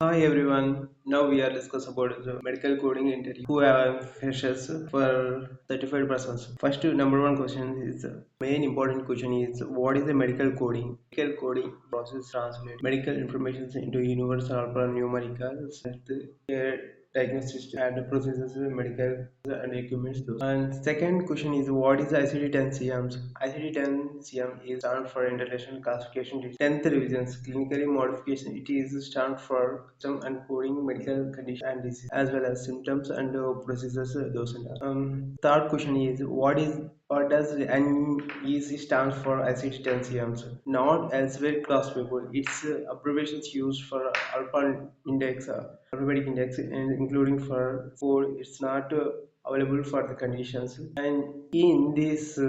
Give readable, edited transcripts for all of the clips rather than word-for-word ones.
Hi everyone. Now we are discuss about the medical coding interview. Who have freshers for certified persons. First, number one question is main important question is what is the medical coding? Medical coding process translate medical information into universal alphanumerical health diagnosis and processes medical and equipment. And second question is what is ICD-10-CM? ICD-10-CM is stand for International Classification 10th revisions clinically modification. It is stand for some encoding medical condition and disease as well as symptoms and processes those and third question is what does NEC stands for ICD-10-CM? Not elsewhere classifiable. Its abbreviations used for alpha index, alphabetic index, and including for code. It's not available for the conditions. And in this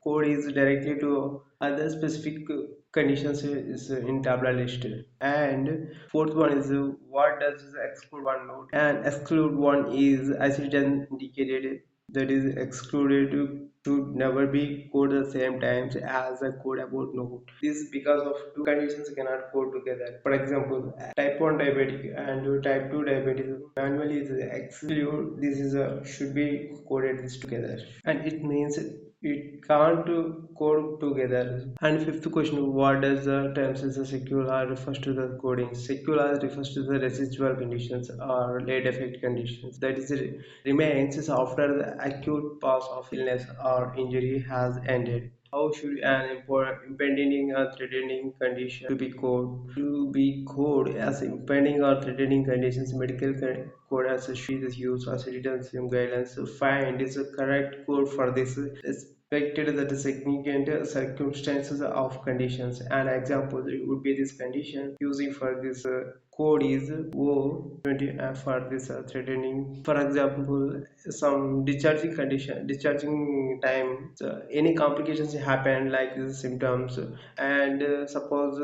code is directly to other specific conditions is in tabla list. And fourth one is what does exclude one note? And exclude one is ICD-10 indicated that is excluded should never be coded the same times as a code about node. This because of two conditions cannot code together. For example, type 1 diabetic and type 2 diabetes manually is exclude. This is a should be coded this together, and it means it can't code together. And fifth question, what does the terms is a secular refers to the coding? Secular refers to the residual conditions or late effect conditions. That is remains after the acute pass of illness or injury has ended. How should an impending or threatening condition to be coded? To be coded as impending or threatening conditions, medical code as a sheet is used as written guidelines to find is a correct code for this expected that the significant circumstances of conditions. An example it would be this condition using for this code is O20 for this threatening. For example, some discharging time, so any complications happen like symptoms, and suppose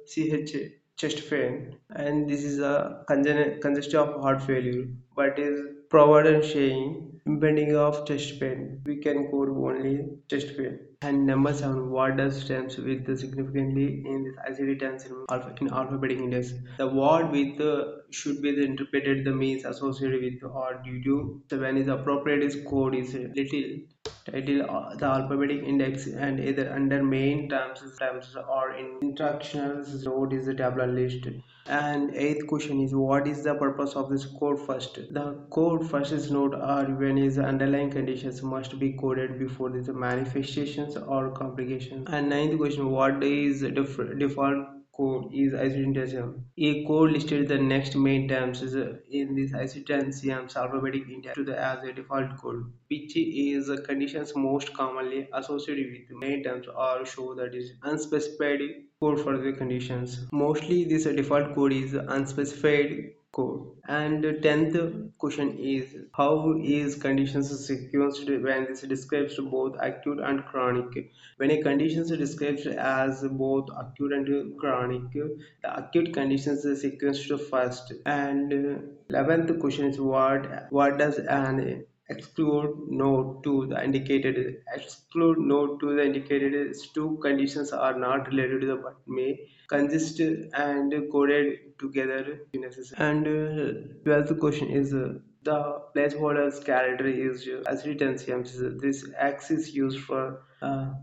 CH chest pain, and this is a congestion of heart failure, but is provided saying impending of chest pain. We can code only chest pain. And number seven, what does stems with the significantly in this ICD-10 in alphabetic index? The word with should be the interpreted the means associated with or due to. So when is appropriate is code is little title the alphabetic index and either under main terms or in instructions node is the tabular list. And eighth question is what is the purpose of this code first? The code first is node or when is the underlying conditions must be coded before these manifestations or complications. And ninth question, what is default code is ICD-10. A code listed the next main terms is in this ICD-10 alphabetic index to the as a default code, which is the conditions most commonly associated with main terms or show that is unspecified code for the conditions. Mostly this default code is unspecified code. And the 10th question is how is conditions sequenced when this describes both acute and chronic? When a condition is described as both acute and chronic, the acute conditions is sequenced first. And 11th question is what does an exclude node to the indicated exclude node to the indicated is two conditions are not related to the but may consist and coded together if necessary. And 12th question is the placeholder's character is accident. This X is used for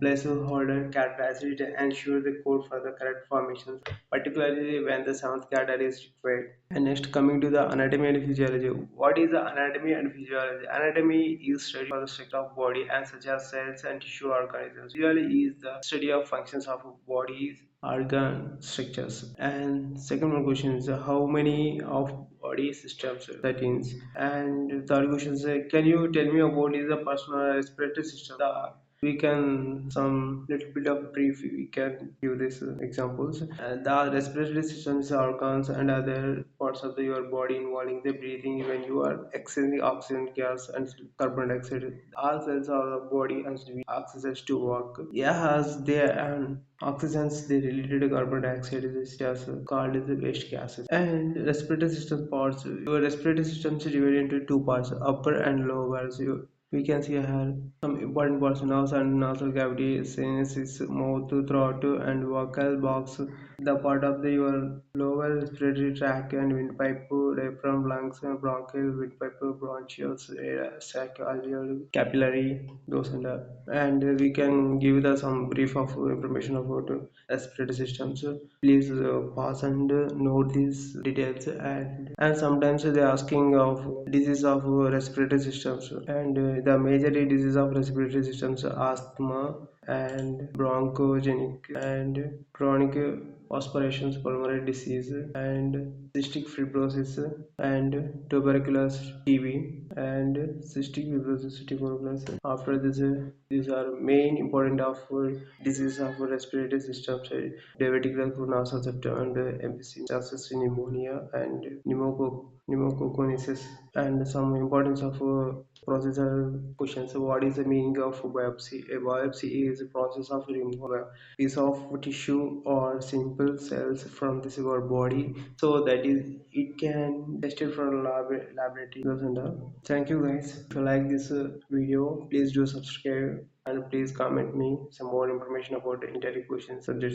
placeholder character accident to ensure the code for the correct formations, particularly when the seventh character is required. And next, coming to the anatomy and physiology. What is the anatomy and physiology? Anatomy is study of the structure of body and such as cells and tissue organisms. Physiology is the study of functions of bodies, organ structures. And second one question is how many of body systems that is. And third question is can you tell me about is the personal respiratory system? We can some little bit of brief we can give this examples. The respiratory systems organs and other parts of your body involving the breathing when you are exhaling oxygen gas and carbon dioxide. All cells of the body and oxygen to work. Yeah, as they and oxygens they related to carbon dioxide is just called as the waste gases. And respiratory system parts, your respiratory system is divided into two parts, upper and lower. So We can see here some important parts: nose and nasal cavity, sinuses, mouth, throat, and vocal box. The part of your lower respiratory tract and windpipe, diaphragm, lungs, bronchial, windpipe, bronchioles, sac, alveolar, capillary, those and we can give the some brief of information about respiratory systems. Please pause and note these details, and sometimes they asking of disease of respiratory systems, and the major disease of respiratory systems are asthma and bronchogenic and chronic aspirations pulmonary disease and cystic fibrosis and tuberculosis TB and cystic fibrosis tuberculosis. After this, these are main important of disease of respiratory systems: diverticular nasal septum and emphysema, chances pneumonia and pneumococconesis. And some importance of procedural questions. What is the meaning of biopsy? A biopsy is a process of removing a piece of tissue or simple cells from this your body, so that is it can tested from laboratory. Thank you guys. If you like this video, please do subscribe and please comment me some more information about the interview questions subjects.